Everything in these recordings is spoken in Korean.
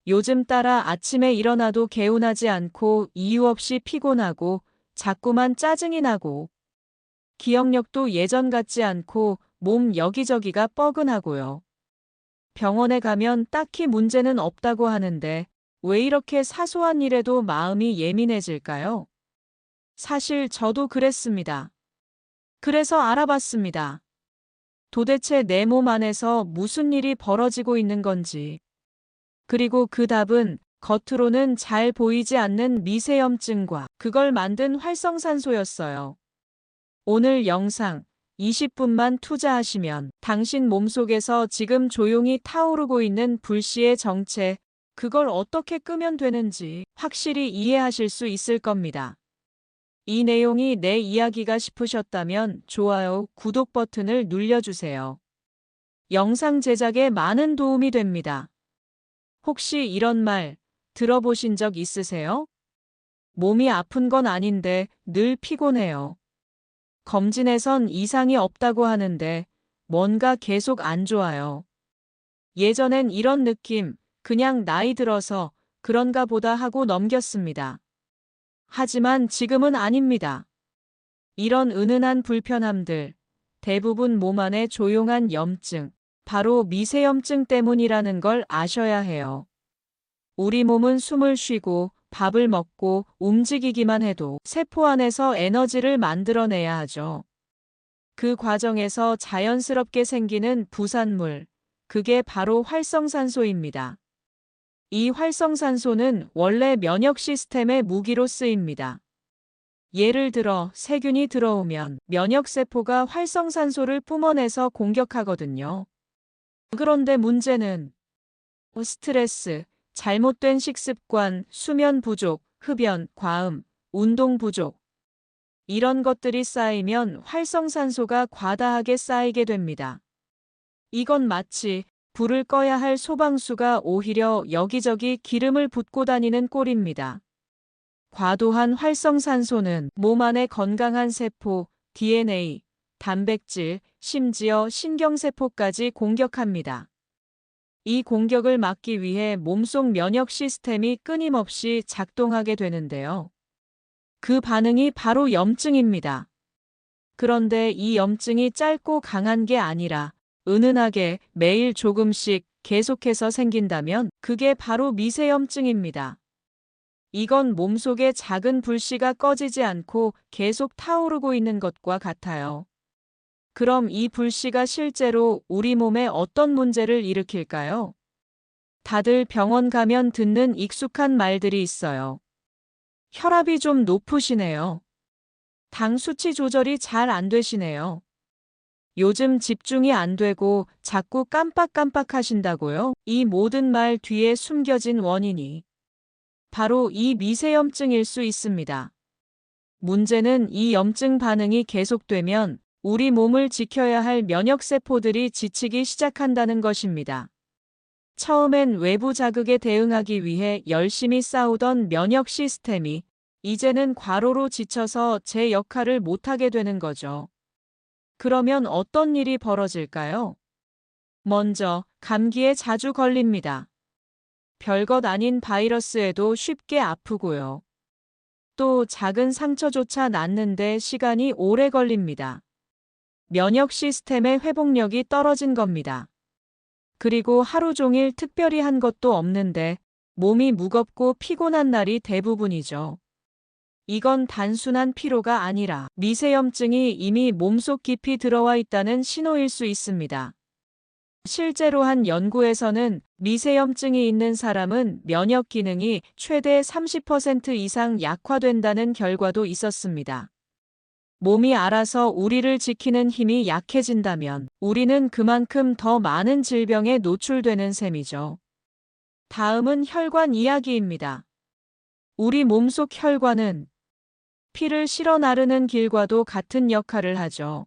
요즘 따라 아침에 일어나도 개운하지 않고 이유 없이 피곤하고 자꾸만 짜증이 나고 기억력도 예전 같지 않고 몸 여기저기가 뻐근하고요. 병원에 가면 딱히 문제는 없다고 하는데 왜 이렇게 사소한 일에도 마음이 예민해질까요? 사실 저도 그랬습니다. 그래서 알아봤습니다. 도대체 내 몸 안에서 무슨 일이 벌어지고 있는 건지. 그리고 그 답은 겉으로는 잘 보이지 않는 미세염증과 그걸 만든 활성산소였어요. 오늘 영상 20분만 투자하시면 당신 몸속에서 지금 조용히 타오르고 있는 불씨의 정체, 그걸 어떻게 끄면 되는지 확실히 이해하실 수 있을 겁니다. 이 내용이 내 이야기가 싶으셨다면 좋아요, 구독 버튼을 눌러주세요. 영상 제작에 많은 도움이 됩니다. 혹시 이런 말 들어보신 적 있으세요? 몸이 아픈 건 아닌데 늘 피곤해요. 검진에선 이상이 없다고 하는데 뭔가 계속 안 좋아요. 예전엔 이런 느낌, 그냥 나이 들어서 그런가 보다 하고 넘겼습니다. 하지만 지금은 아닙니다. 이런 은은한 불편함들, 대부분 몸 안에 조용한 염증, 바로 미세염증 때문이라는 걸 아셔야 해요. 우리 몸은 숨을 쉬고 밥을 먹고 움직이기만 해도 세포 안에서 에너지를 만들어내야 하죠. 그 과정에서 자연스럽게 생기는 부산물, 그게 바로 활성산소입니다. 이 활성산소는 원래 면역 시스템의 무기로 쓰입니다. 예를 들어 세균이 들어오면 면역세포가 활성산소를 뿜어내서 공격하거든요. 그런데 문제는 스트레스, 잘못된 식습관, 수면 부족, 흡연, 과음, 운동 부족. 이런 것들이 쌓이면 활성산소가 과다하게 쌓이게 됩니다. 이건 마치 불을 꺼야 할 소방수가 오히려 여기저기 기름을 붓고 다니는 꼴입니다. 과도한 활성산소는 몸 안의 건강한 세포, DNA, 단백질, 심지어 신경세포까지 공격합니다. 이 공격을 막기 위해 몸속 면역 시스템이 끊임없이 작동하게 되는데요. 그 반응이 바로 염증입니다. 그런데 이 염증이 짧고 강한 게 아니라 은은하게 매일 조금씩 계속해서 생긴다면 그게 바로 미세염증입니다. 이건 몸속의 작은 불씨가 꺼지지 않고 계속 타오르고 있는 것과 같아요. 그럼 이 불씨가 실제로 우리 몸에 어떤 문제를 일으킬까요? 다들 병원 가면 듣는 익숙한 말들이 있어요. 혈압이 좀 높으시네요. 당 수치 조절이 잘 안 되시네요. 요즘 집중이 안 되고 자꾸 깜빡깜빡 하신다고요? 이 모든 말 뒤에 숨겨진 원인이 바로 이 미세염증일 수 있습니다. 문제는 이 염증 반응이 계속되면 우리 몸을 지켜야 할 면역세포들이 지치기 시작한다는 것입니다. 처음엔 외부 자극에 대응하기 위해 열심히 싸우던 면역 시스템이 이제는 과로로 지쳐서 제 역할을 못하게 되는 거죠. 그러면 어떤 일이 벌어질까요? 먼저, 감기에 자주 걸립니다. 별것 아닌 바이러스에도 쉽게 아프고요. 또 작은 상처조차 낫는데 시간이 오래 걸립니다. 면역 시스템의 회복력이 떨어진 겁니다. 그리고 하루 종일 특별히 한 것도 없는데 몸이 무겁고 피곤한 날이 대부분이죠. 이건 단순한 피로가 아니라 미세염증이 이미 몸속 깊이 들어와 있다는 신호일 수 있습니다. 실제로 한 연구에서는 미세염증이 있는 사람은 면역 기능이 최대 30% 이상 약화된다는 결과도 있었습니다. 몸이 알아서 우리를 지키는 힘이 약해진다면 우리는 그만큼 더 많은 질병에 노출되는 셈이죠. 다음은 혈관 이야기입니다. 우리 몸속 혈관은 피를 실어 나르는 길과도 같은 역할을 하죠.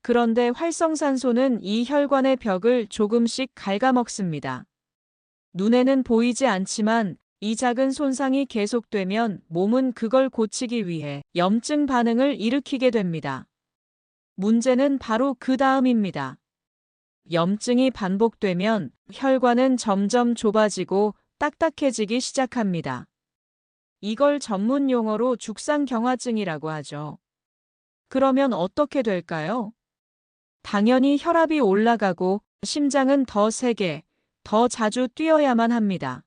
그런데 활성산소는 이 혈관의 벽을 조금씩 갉아먹습니다. 눈에는 보이지 않지만 이 작은 손상이 계속되면 몸은 그걸 고치기 위해 염증 반응을 일으키게 됩니다. 문제는 바로 그 다음입니다. 염증이 반복되면 혈관은 점점 좁아지고 딱딱해지기 시작합니다. 이걸 전문 용어로 죽상경화증이라고 하죠. 그러면 어떻게 될까요? 당연히 혈압이 올라가고 심장은 더 세게, 더 자주 뛰어야만 합니다.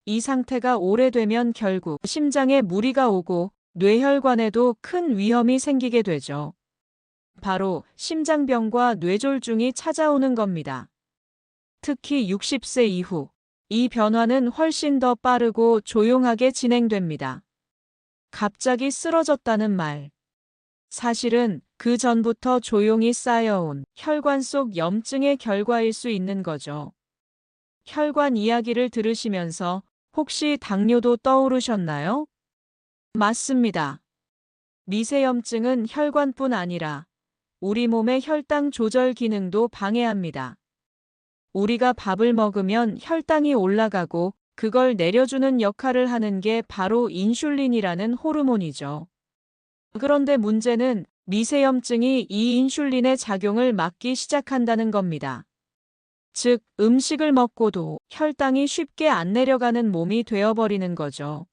이 상태가 오래되면 결국 심장에 무리가 오고 뇌혈관에도 큰 위험이 생기게 되죠. 바로 심장병과 뇌졸중이 찾아오는 겁니다. 특히 60세 이후 이 변화는 훨씬 더 빠르고 조용하게 진행됩니다. 갑자기 쓰러졌다는 말. 사실은 그 전부터 조용히 쌓여온 혈관 속 염증의 결과일 수 있는 거죠. 혈관 이야기를 들으시면서 혹시 당뇨도 떠오르셨나요? 맞습니다. 미세염증은 혈관뿐 아니라 우리 몸의 혈당 조절 기능도 방해합니다. 우리가 밥을 먹으면 혈당이 올라가고 그걸 내려주는 역할을 하는 게 바로 인슐린이라는 호르몬이죠. 그런데 문제는 미세염증이 이 인슐린의 작용을 막기 시작한다는 겁니다. 즉, 음식을 먹고도 혈당이 쉽게 안 내려가는 몸이 되어버리는 거죠.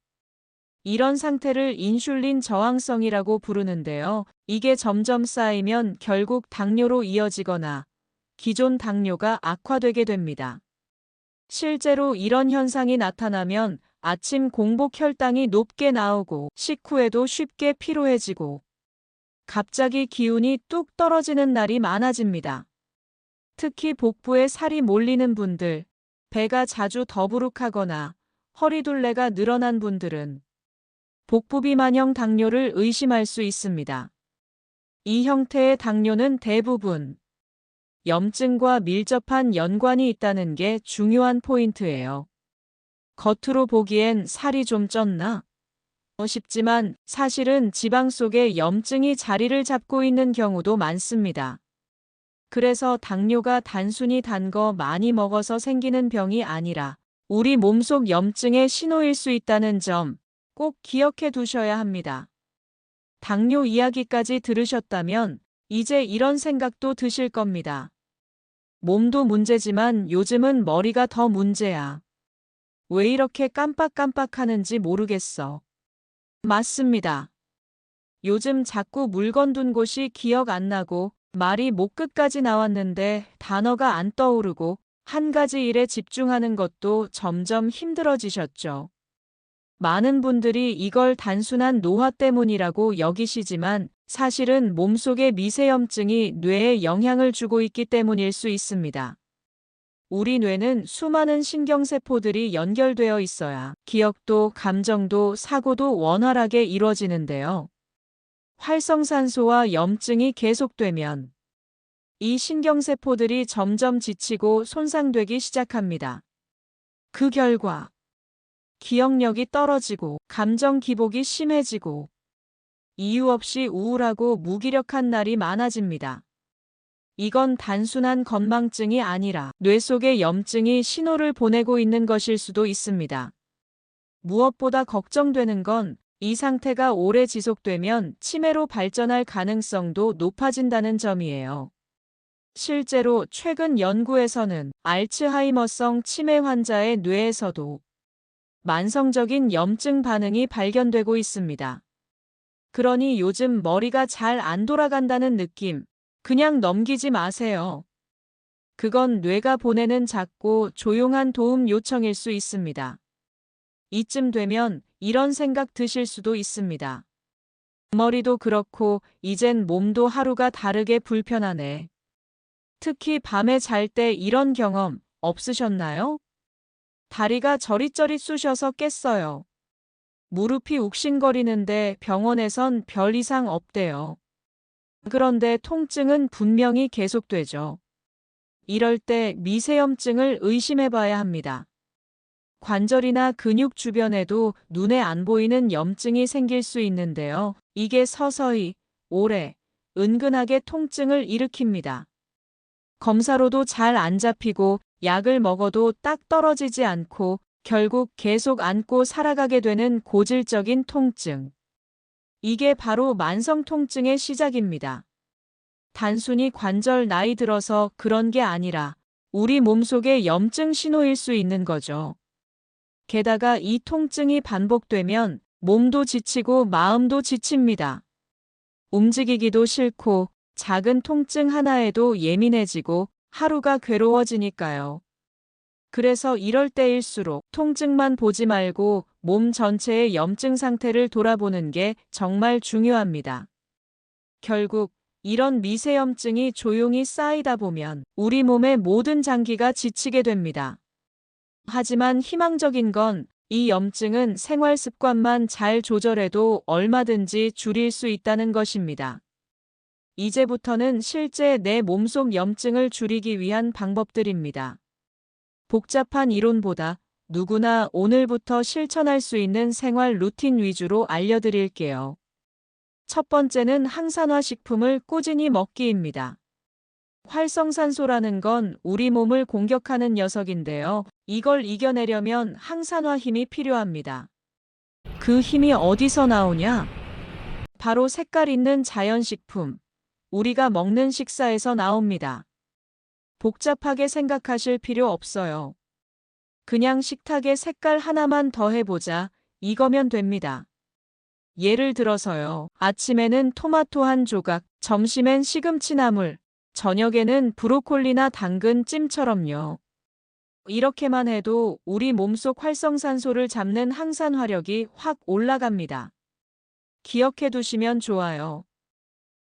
이런 상태를 인슐린 저항성이라고 부르는데요. 이게 점점 쌓이면 결국 당뇨로 이어지거나 기존 당뇨가 악화되게 됩니다. 실제로 이런 현상이 나타나면 아침 공복 혈당이 높게 나오고 식후에도 쉽게 피로해지고 갑자기 기운이 뚝 떨어지는 날이 많아집니다. 특히 복부에 살이 몰리는 분들, 배가 자주 더부룩하거나 허리둘레가 늘어난 분들은 복부 비만형 당뇨를 의심할 수 있습니다. 이 형태의 당뇨는 대부분 염증과 밀접한 연관이 있다는 게 중요한 포인트예요. 겉으로 보기엔 살이 좀 쪘나 싶지만 사실은 지방 속에 염증이 자리를 잡고 있는 경우도 많습니다. 그래서 당뇨가 단순히 단 거 많이 먹어서 생기는 병이 아니라 우리 몸속 염증의 신호일 수 있다는 점 꼭 기억해 두셔야 합니다. 당뇨 이야기까지 들으셨다면 이제 이런 생각도 드실 겁니다. 몸도 문제지만 요즘은 머리가 더 문제야. 왜 이렇게 깜빡깜빡하는지 모르겠어. 맞습니다. 요즘 자꾸 물건 둔 곳이 기억 안 나고 말이 목 끝까지 나왔는데 단어가 안 떠오르고 한 가지 일에 집중하는 것도 점점 힘들어지셨죠. 많은 분들이 이걸 단순한 노화 때문이라고 여기시지만 사실은 몸속의 미세염증이 뇌에 영향을 주고 있기 때문일 수 있습니다. 우리 뇌는 수많은 신경세포들이 연결되어 있어야 기억도 감정도 사고도 원활하게 이루어지는데요. 활성산소와 염증이 계속되면 이 신경세포들이 점점 지치고 손상되기 시작합니다. 그 결과 기억력이 떨어지고 감정 기복이 심해지고 이유 없이 우울하고 무기력한 날이 많아집니다. 이건 단순한 건망증이 아니라 뇌 속의 염증이 신호를 보내고 있는 것일 수도 있습니다. 무엇보다 걱정되는 건 이 상태가 오래 지속되면 치매로 발전할 가능성도 높아진다는 점이에요. 실제로 최근 연구에서는 알츠하이머성 치매 환자의 뇌에서도 만성적인 염증 반응이 발견되고 있습니다. 그러니 요즘 머리가 잘 안 돌아간다는 느낌, 그냥 넘기지 마세요. 그건 뇌가 보내는 작고 조용한 도움 요청일 수 있습니다. 이쯤 되면 이런 생각 드실 수도 있습니다. 머리도 그렇고 이젠 몸도 하루가 다르게 불편하네. 특히 밤에 잘 때 이런 경험 없으셨나요? 다리가 저릿저릿 쑤셔서 깼어요. 무릎이 욱신거리는데 병원에선 별 이상 없대요. 그런데 통증은 분명히 계속되죠. 이럴 때 미세염증을 의심해 봐야 합니다. 관절이나 근육 주변에도 눈에 안 보이는 염증이 생길 수 있는데요. 이게 서서히, 오래, 은근하게 통증을 일으킵니다. 검사로도 잘 안 잡히고 약을 먹어도 딱 떨어지지 않고 결국 계속 안고 살아가게 되는 고질적인 통증. 이게 바로 만성 통증의 시작입니다. 단순히 관절 나이 들어서 그런 게 아니라 우리 몸속의 염증 신호일 수 있는 거죠. 게다가 이 통증이 반복되면 몸도 지치고 마음도 지칩니다. 움직이기도 싫고 작은 통증 하나에도 예민해지고 하루가 괴로워지니까요. 그래서 이럴 때일수록 통증만 보지 말고 몸 전체의 염증 상태를 돌아보는 게 정말 중요합니다. 결국 이런 미세염증이 조용히 쌓이다 보면 우리 몸의 모든 장기가 지치게 됩니다. 하지만 희망적인 건 이 염증은 생활 습관만 잘 조절해도 얼마든지 줄일 수 있다는 것입니다. 이제부터는 실제 내 몸속 염증을 줄이기 위한 방법들입니다. 복잡한 이론보다 누구나 오늘부터 실천할 수 있는 생활 루틴 위주로 알려드릴게요. 첫 번째는 항산화 식품을 꾸준히 먹기입니다. 활성산소라는 건 우리 몸을 공격하는 녀석인데요. 이걸 이겨내려면 항산화 힘이 필요합니다. 그 힘이 어디서 나오냐? 바로 색깔 있는 자연식품, 우리가 먹는 식사에서 나옵니다. 복잡하게 생각하실 필요 없어요. 그냥 식탁에 색깔 하나만 더해보자, 이거면 됩니다. 예를 들어서요. 아침에는 토마토 한 조각, 점심엔 시금치 나물, 저녁에는 브로콜리나 당근 찜처럼요. 이렇게만 해도 우리 몸속 활성산소를 잡는 항산화력이 확 올라갑니다. 기억해 두시면 좋아요.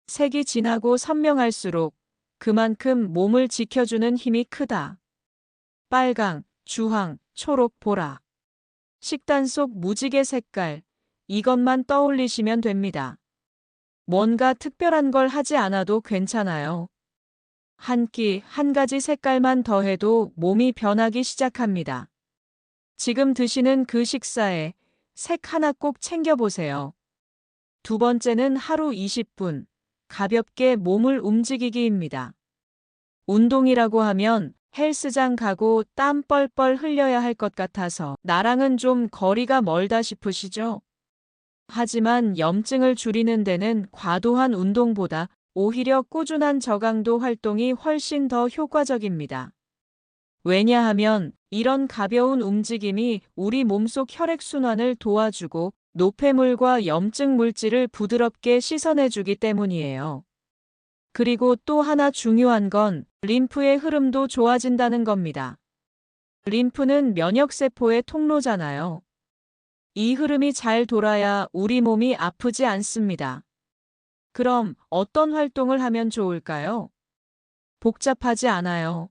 색이 진하고 선명할수록 그만큼 몸을 지켜주는 힘이 크다. 빨강, 주황, 초록, 보라. 식단 속 무지개 색깔, 이것만 떠올리시면 됩니다. 뭔가 특별한 걸 하지 않아도 괜찮아요. 한 끼, 한 가지 색깔만 더해도 몸이 변하기 시작합니다. 지금 드시는 그 식사에 색 하나 꼭 챙겨보세요. 두 번째는 하루 20분, 가볍게 몸을 움직이기입니다. 운동이라고 하면 헬스장 가고 땀 뻘뻘 흘려야 할 것 같아서 나랑은 좀 거리가 멀다 싶으시죠? 하지만 염증을 줄이는 데는 과도한 운동보다 오히려 꾸준한 저강도 활동이 훨씬 더 효과적입니다. 왜냐하면 이런 가벼운 움직임이 우리 몸속 혈액순환을 도와주고 노폐물과 염증 물질을 부드럽게 씻어내주기 때문이에요. 그리고 또 하나 중요한 건 림프의 흐름도 좋아진다는 겁니다. 림프는 면역세포의 통로잖아요. 이 흐름이 잘 돌아야 우리 몸이 아프지 않습니다. 그럼 어떤 활동을 하면 좋을까요? 복잡하지 않아요.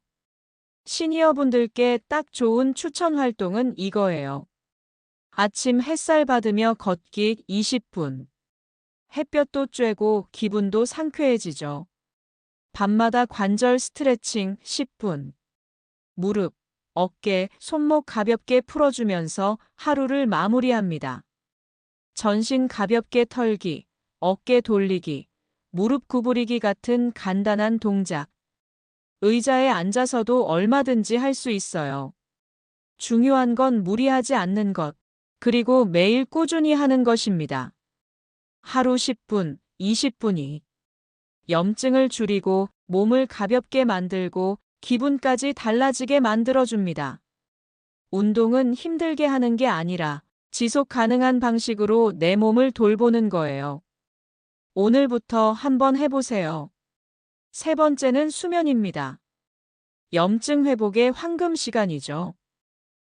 시니어분들께 딱 좋은 추천 활동은 이거예요. 아침 햇살 받으며 걷기 20분. 햇볕도 쬐고 기분도 상쾌해지죠. 밤마다 관절 스트레칭 10분. 무릎, 어깨, 손목 가볍게 풀어주면서 하루를 마무리합니다. 전신 가볍게 털기, 어깨 돌리기, 무릎 구부리기 같은 간단한 동작. 의자에 앉아서도 얼마든지 할 수 있어요. 중요한 건 무리하지 않는 것, 그리고 매일 꾸준히 하는 것입니다. 하루 10분, 20분이 염증을 줄이고 몸을 가볍게 만들고 기분까지 달라지게 만들어줍니다. 운동은 힘들게 하는 게 아니라 지속 가능한 방식으로 내 몸을 돌보는 거예요. 오늘부터 한번 해보세요. 세 번째는 수면입니다. 염증 회복의 황금 시간이죠.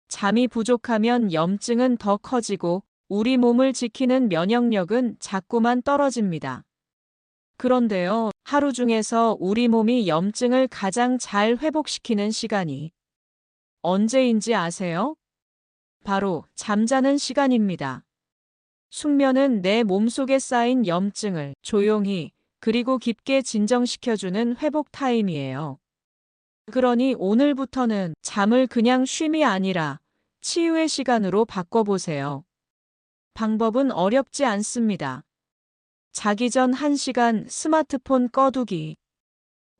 잠이 부족하면 염증은 더 커지고 우리 몸을 지키는 면역력은 자꾸만 떨어집니다. 그런데요, 하루 중에서 우리 몸이 염증을 가장 잘 회복시키는 시간이 언제인지 아세요? 바로 잠자는 시간입니다. 숙면은 내 몸속에 쌓인 염증을 조용히 그리고 깊게 진정시켜주는 회복 타임이에요. 그러니 오늘부터는 잠을 그냥 쉼이 아니라 치유의 시간으로 바꿔보세요. 방법은 어렵지 않습니다. 자기 전 1시간 스마트폰 꺼두기.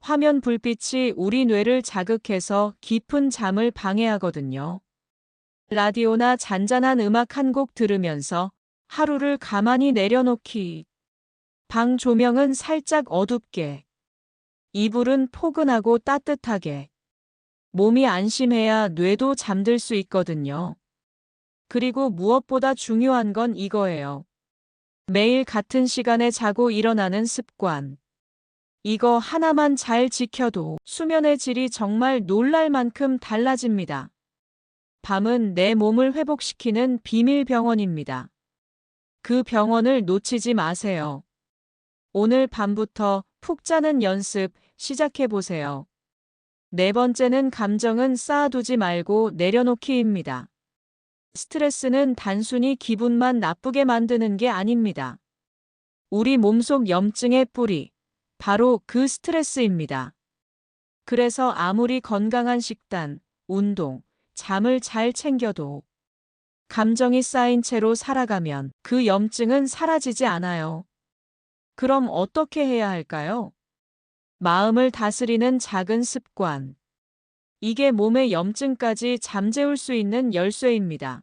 화면 불빛이 우리 뇌를 자극해서 깊은 잠을 방해하거든요. 라디오나 잔잔한 음악 한 곡 들으면서 하루를 가만히 내려놓기. 방 조명은 살짝 어둡게. 이불은 포근하고 따뜻하게. 몸이 안심해야 뇌도 잠들 수 있거든요. 그리고 무엇보다 중요한 건 이거예요. 매일 같은 시간에 자고 일어나는 습관. 이거 하나만 잘 지켜도 수면의 질이 정말 놀랄 만큼 달라집니다. 밤은 내 몸을 회복시키는 비밀 병원입니다. 그 병원을 놓치지 마세요. 오늘 밤부터 푹 자는 연습 시작해 보세요. 네 번째는 감정은 쌓아두지 말고 내려놓기입니다. 스트레스는 단순히 기분만 나쁘게 만드는 게 아닙니다. 우리 몸속 염증의 뿌리, 바로 그 스트레스입니다. 그래서 아무리 건강한 식단, 운동, 잠을 잘 챙겨도 감정이 쌓인 채로 살아가면 그 염증은 사라지지 않아요. 그럼 어떻게 해야 할까요? 마음을 다스리는 작은 습관. 이게 몸의 염증까지 잠재울 수 있는 열쇠입니다.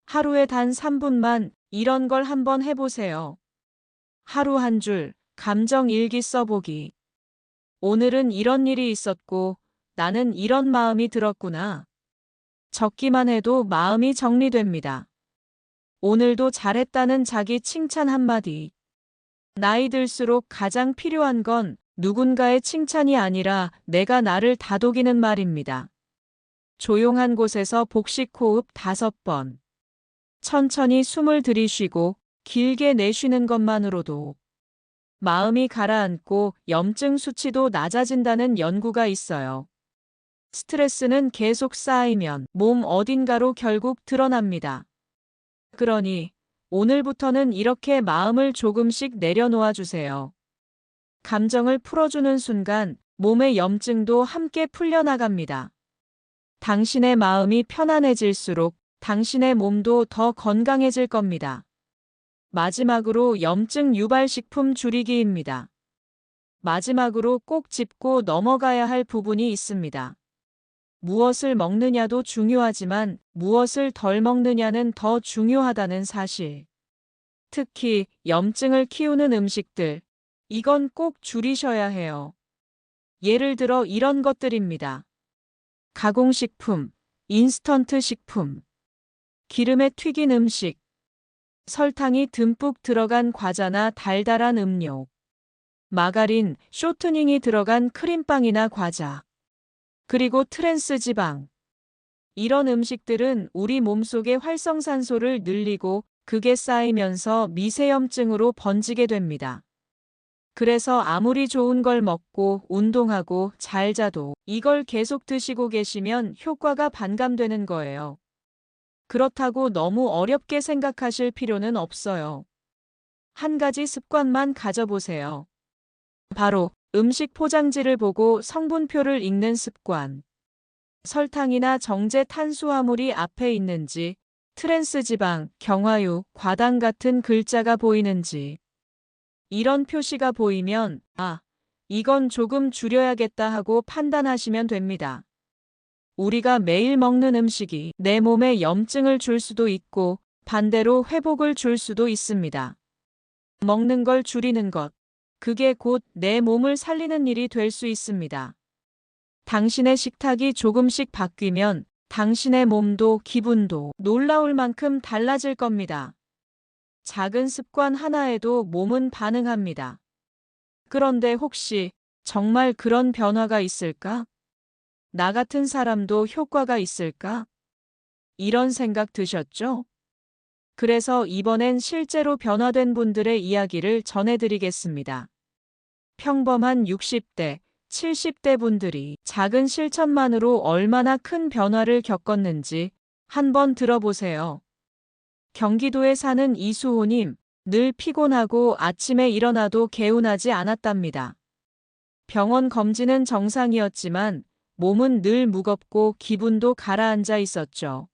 하루에 단 3분만 이런 걸 한번 해보세요. 하루 한 줄, 감정 일기 써보기. 오늘은 이런 일이 있었고, 나는 이런 마음이 들었구나. 적기만 해도 마음이 정리됩니다. 오늘도 잘했다는 자기 칭찬 한마디. 나이 들수록 가장 필요한 건 누군가의 칭찬이 아니라 내가 나를 다독이는 말입니다. 조용한 곳에서 복식 호흡 5번. 천천히 숨을 들이쉬고 길게 내쉬는 것만으로도 마음이 가라앉고 염증 수치도 낮아진다는 연구가 있어요. 스트레스는 계속 쌓이면 몸 어딘가로 결국 드러납니다. 그러니 오늘부터는 이렇게 마음을 조금씩 내려놓아 주세요. 감정을 풀어주는 순간 몸의 염증도 함께 풀려나갑니다. 당신의 마음이 편안해질수록 당신의 몸도 더 건강해질 겁니다. 마지막으로 염증 유발 식품 줄이기입니다. 마지막으로 꼭 짚고 넘어가야 할 부분이 있습니다. 무엇을 먹느냐도 중요하지만 무엇을 덜 먹느냐는 더 중요하다는 사실. 특히 염증을 키우는 음식들, 이건 꼭 줄이셔야 해요. 예를 들어 이런 것들입니다. 가공식품, 인스턴트 식품, 기름에 튀긴 음식, 설탕이 듬뿍 들어간 과자나 달달한 음료, 마가린, 쇼트닝이 들어간 크림빵이나 과자, 그리고 트랜스 지방. 이런 음식들은 우리 몸속의 활성산소를 늘리고 그게 쌓이면서 미세염증으로 번지게 됩니다. 그래서 아무리 좋은 걸 먹고 운동하고 잘 자도 이걸 계속 드시고 계시면 효과가 반감되는 거예요. 그렇다고 너무 어렵게 생각하실 필요는 없어요. 한 가지 습관만 가져보세요. 바로 음식 포장지를 보고 성분표를 읽는 습관. 설탕이나 정제 탄수화물이 앞에 있는지, 트랜스 지방, 경화유, 과당 같은 글자가 보이는지. 이런 표시가 보이면, 이건 조금 줄여야겠다 하고 판단하시면 됩니다. 우리가 매일 먹는 음식이 내 몸에 염증을 줄 수도 있고, 반대로 회복을 줄 수도 있습니다. 먹는 걸 줄이는 것. 그게 곧 내 몸을 살리는 일이 될 수 있습니다. 당신의 식탁이 조금씩 바뀌면 당신의 몸도 기분도 놀라울 만큼 달라질 겁니다. 작은 습관 하나에도 몸은 반응합니다. 그런데 혹시 정말 그런 변화가 있을까? 나 같은 사람도 효과가 있을까? 이런 생각 드셨죠? 그래서 이번엔 실제로 변화된 분들의 이야기를 전해드리겠습니다. 평범한 60대, 70대 분들이 작은 실천만으로 얼마나 큰 변화를 겪었는지 한번 들어보세요. 경기도에 사는 이수호님, 늘 피곤하고 아침에 일어나도 개운하지 않았답니다. 병원 검진은 정상이었지만 몸은 늘 무겁고 기분도 가라앉아 있었죠.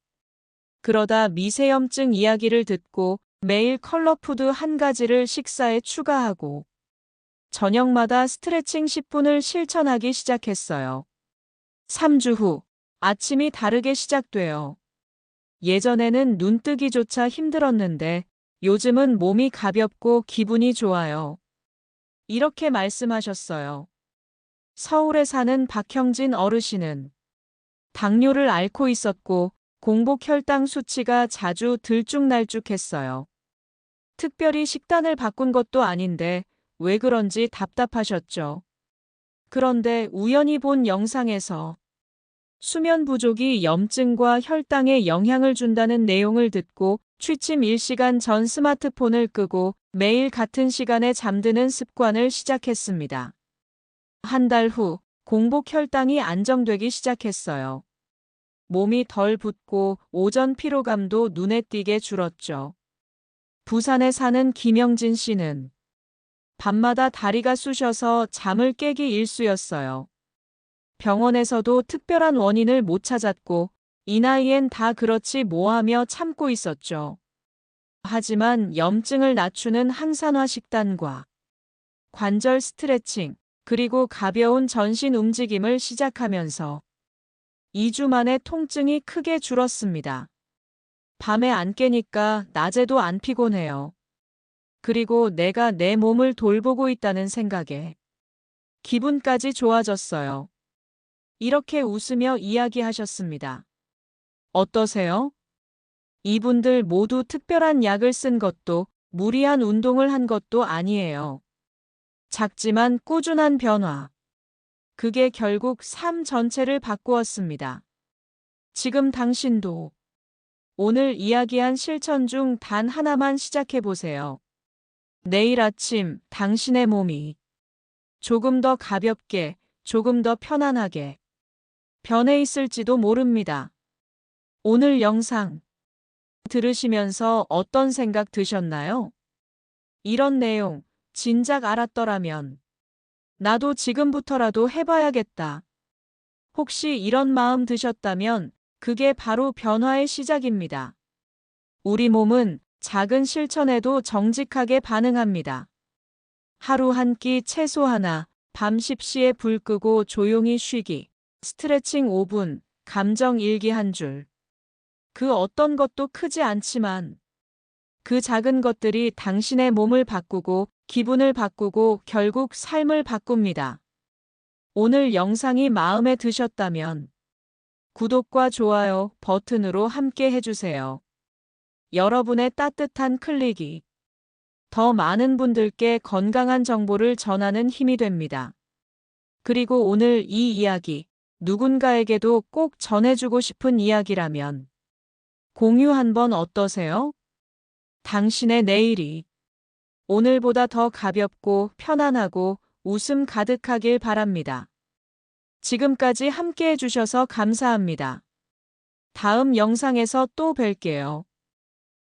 그러다 미세염증 이야기를 듣고 매일 컬러푸드 한 가지를 식사에 추가하고 저녁마다 스트레칭 10분을 실천하기 시작했어요. 3주 후, 아침이 다르게 시작돼요. 예전에는 눈뜨기조차 힘들었는데 요즘은 몸이 가볍고 기분이 좋아요. 이렇게 말씀하셨어요. 서울에 사는 박형진 어르신은 당뇨를 앓고 있었고 공복 혈당 수치가 자주 들쭉날쭉했어요. 특별히 식단을 바꾼 것도 아닌데 왜 그런지 답답하셨죠. 그런데 우연히 본 영상에서 수면 부족이 염증과 혈당에 영향을 준다는 내용을 듣고 취침 1시간 전 스마트폰을 끄고 매일 같은 시간에 잠드는 습관을 시작했습니다. 한 달 후 공복 혈당이 안정되기 시작했어요. 몸이 덜 붓고 오전 피로감도 눈에 띄게 줄었죠. 부산에 사는 김영진 씨는 밤마다 다리가 쑤셔서 잠을 깨기 일쑤였어요. 병원에서도 특별한 원인을 못 찾았고 이 나이엔 다 그렇지 뭐하며 참고 있었죠. 하지만 염증을 낮추는 항산화 식단과 관절 스트레칭, 그리고 가벼운 전신 움직임을 시작하면서 2주 만에 통증이 크게 줄었습니다. 밤에 안 깨니까 낮에도 안 피곤해요. 그리고 내가 내 몸을 돌보고 있다는 생각에 기분까지 좋아졌어요. 이렇게 웃으며 이야기하셨습니다. 어떠세요? 이분들 모두 특별한 약을 쓴 것도 무리한 운동을 한 것도 아니에요. 작지만 꾸준한 변화. 그게 결국 삶 전체를 바꾸었습니다. 지금 당신도 오늘 이야기한 실천 중 단 하나만 시작해 보세요. 내일 아침 당신의 몸이 조금 더 가볍게, 조금 더 편안하게 변해 있을지도 모릅니다. 오늘 영상 들으시면서 어떤 생각 드셨나요? 이런 내용 진작 알았더라면 나도 지금부터라도 해봐야겠다. 혹시 이런 마음 드셨다면 그게 바로 변화의 시작입니다. 우리 몸은 작은 실천에도 정직하게 반응합니다. 하루 한 끼 채소 하나, 밤 10시에 불 끄고 조용히 쉬기, 스트레칭 5분, 감정 일기 한 줄. 그 어떤 것도 크지 않지만 그 작은 것들이 당신의 몸을 바꾸고 기분을 바꾸고 결국 삶을 바꿉니다. 오늘 영상이 마음에 드셨다면 구독과 좋아요 버튼으로 함께 해주세요. 여러분의 따뜻한 클릭이 더 많은 분들께 건강한 정보를 전하는 힘이 됩니다. 그리고 오늘 이 이야기 누군가에게도 꼭 전해주고 싶은 이야기라면 공유 한번 어떠세요? 당신의 내일이 오늘보다 더 가볍고 편안하고 웃음 가득하길 바랍니다. 지금까지 함께 해주셔서 감사합니다. 다음 영상에서 또 뵐게요.